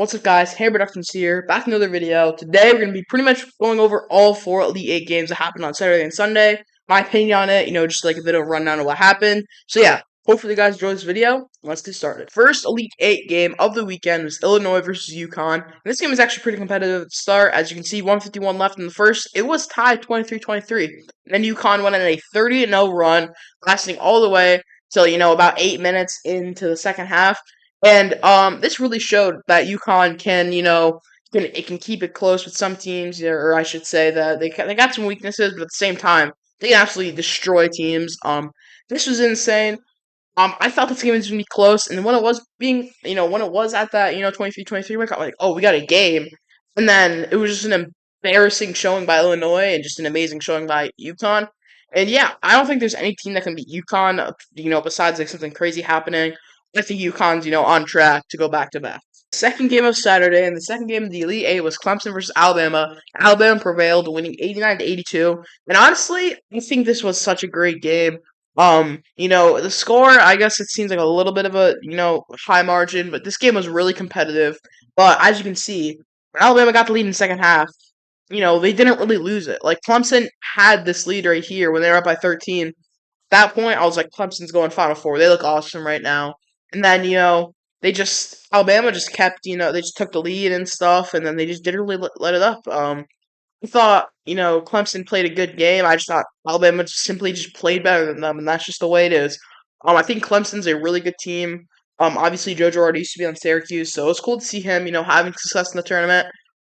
What's up, guys? Hey, Productions here, back in another video. Today, we're going to be pretty much going over all four Elite Eight games that happened on Saturday and Sunday. My opinion on it, just like a bit of a rundown of what happened. So, yeah, hopefully you guys enjoy this video. Let's get started. First Elite Eight game of the weekend was Illinois versus UConn. And this game was actually pretty competitive at the start. As you can see, 151 left in the first. It was tied 23-23. And then UConn went on a 30-0 run, lasting all the way till, about 8 minutes into the second half. And this really showed that UConn can, it can keep it close with some teams, or I should say that they got some weaknesses, but at the same time, they can absolutely destroy teams. This was insane. I thought this game was gonna be close, and when it was when it was at that, 23-23, we got like, oh, we got a game, and then it was just an embarrassing showing by Illinois and just an amazing showing by UConn. And yeah, I don't think there's any team that can beat UConn, besides like something crazy happening. I think UConn's, on track to go back to back. Second game of Saturday, and the second game of the Elite Eight was Clemson versus Alabama. Alabama prevailed, winning 89-82. And honestly, I think this was such a great game. The score, I guess it seems like a little bit of a, high margin, but this game was really competitive. But as you can see, when Alabama got the lead in the second half, they didn't really lose it. Like, Clemson had this lead right here when they were up by 13. That point, I was like, Clemson's going Final Four. They look awesome right now. And then, Alabama just kept, they just took the lead and stuff, and then they just didn't really let it up. I thought, Clemson played a good game. I just thought Alabama just simply just played better than them, and that's just the way it is. I think Clemson's a really good team. Obviously, Joe Girardi used to be on Syracuse, so it's cool to see him, having success in the tournament.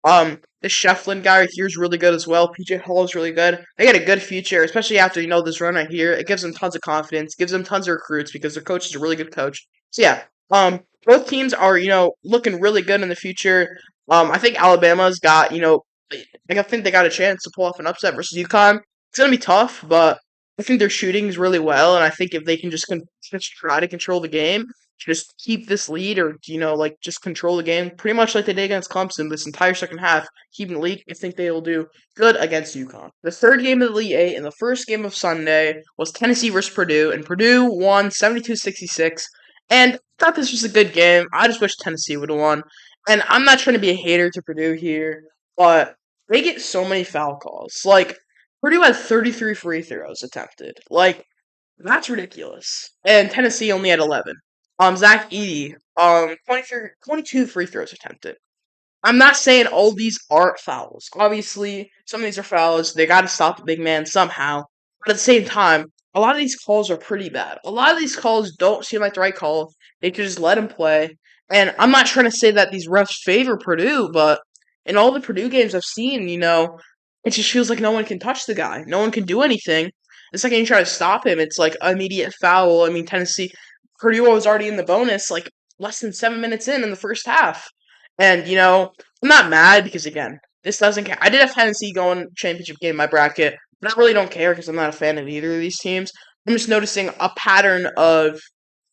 The Shefflin guy right here is really good as well. PJ Hall is really good. They got a good future, especially after, this run right here. It gives them tons of confidence, gives them tons of recruits because their coach is a really good coach. So, yeah, both teams are, looking really good in the future. I think Alabama's got, I think they got a chance to pull off an upset versus UConn. It's going to be tough, but I think their shooting is really well, and I think if they can just try to control the game, just keep this lead or just control the game pretty much like they did against Clemson this entire second half, keeping the lead. I think they will do good against UConn. The third game of the Elite Eight and the first game of Sunday was Tennessee versus Purdue, and Purdue won 72-66. And I thought this was a good game. I just wish Tennessee would have won. And I'm not trying to be a hater to Purdue here, but they get so many foul calls. Like, Purdue had 33 free throws attempted. Like, that's ridiculous. And Tennessee only had 11. Zach Edey, 22 free throws attempted. I'm not saying all these aren't fouls. Obviously, some of these are fouls. They got to stop the big man somehow. But at the same time, a lot of these calls are pretty bad. A lot of these calls don't seem like the right call. They could just let him play. And I'm not trying to say that these refs favor Purdue, but in all the Purdue games I've seen, it just feels like no one can touch the guy. No one can do anything. The second you try to stop him, it's like immediate foul. I mean, Purdue was already in the bonus like less than 7 minutes in the first half. And, I'm not mad because, again, this doesn't count. I did have Tennessee going championship game in my bracket, but I really don't care because I'm not a fan of either of these teams. I'm just noticing a pattern of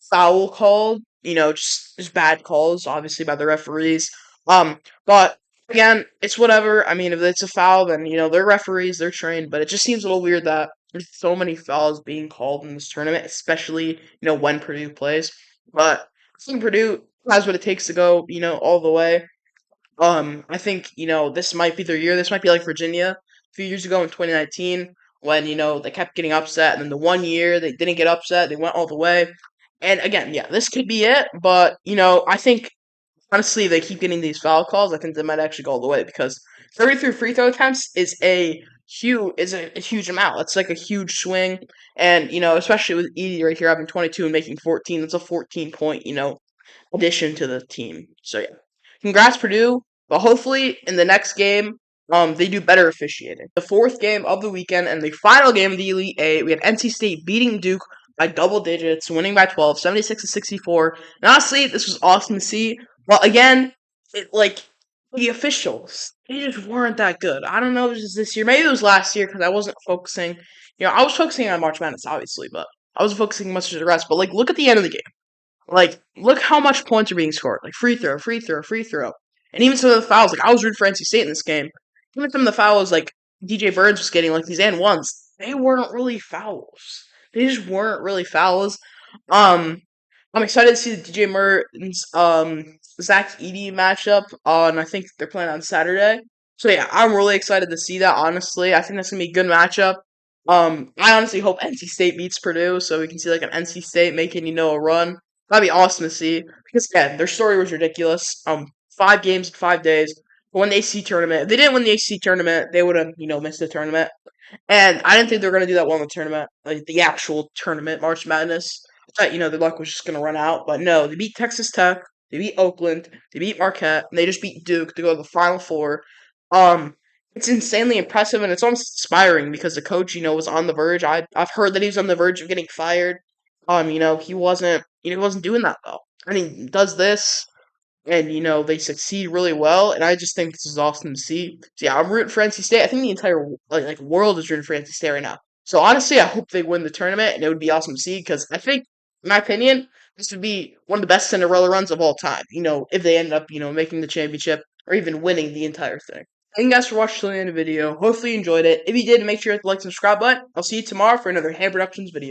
foul called, just bad calls, obviously, by the referees. But again, it's whatever. I mean, if it's a foul, then, they're referees, they're trained, but it just seems a little weird that there's so many fouls being called in this tournament, especially, when Purdue plays. But I think Purdue has what it takes to go, all the way. I think, this might be their year. This might be like Virginia a few years ago in 2019 when, they kept getting upset. And then the one year they didn't get upset, they went all the way. And again, yeah, this could be it. But, I think, honestly, if they keep getting these foul calls, I think they might actually go all the way because 33 free throw attempts is a huge amount. That's like a huge swing. And, especially with Edey right here having 22 and making 14, that's a 14-point, addition to the team. So, yeah. Congrats, Purdue. But hopefully in the next game, they do better officiating. The fourth game of the weekend and the final game of the Elite Eight, we had NC State beating Duke by double digits, winning by 12, 76-64. And honestly, this was awesome to see. But again, the officials, they just weren't that good. I don't know if it was this year. Maybe it was last year because I wasn't focusing. I was focusing on March Madness, obviously, but I wasn't focusing much on the rest. But, look at the end of the game. Look how much points are being scored. Free throw, free throw, free throw. And even some of the fouls, I was rooting for NC State in this game. Even some of the fouls, DJ Burns was getting, these and ones, they weren't really fouls. They just weren't really fouls. I'm excited to see the DJ Burns, Zach Edey matchup on, I think they're playing on Saturday. So yeah, I'm really excited to see that. Honestly, I think that's gonna be a good matchup. I honestly hope NC State beats Purdue, so we can see like an NC State making a run. That'd be awesome to see because again, their story was ridiculous. 5 games in 5 days. Won the ACC tournament. If they didn't win the ACC tournament, they would have missed the tournament. And I didn't think they were gonna do that well in the tournament, like the actual tournament, March Madness. I thought their luck was just gonna run out, but no, they beat Texas Tech, they beat Oakland, they beat Marquette, and they just beat Duke to go to the Final Four. Um, it's insanely impressive, and it's almost inspiring because the coach, was on the verge. I've heard that he was on the verge of getting fired. He wasn't doing that well, and he does this and they succeed really well. And I just think this is awesome to see. So yeah, I'm rooting for NC State. I think the entire world is rooting for NC State right now. So honestly, I hope they win the tournament, and it would be awesome to see because I think, in my opinion, this would be one of the best Cinderella runs of all time. If they end up making the championship or even winning the entire thing. Thank you guys for watching till the end of the video. Hopefully you enjoyed it. If you did, make sure to hit the like and subscribe button. I'll see you tomorrow for another Hand Productions video.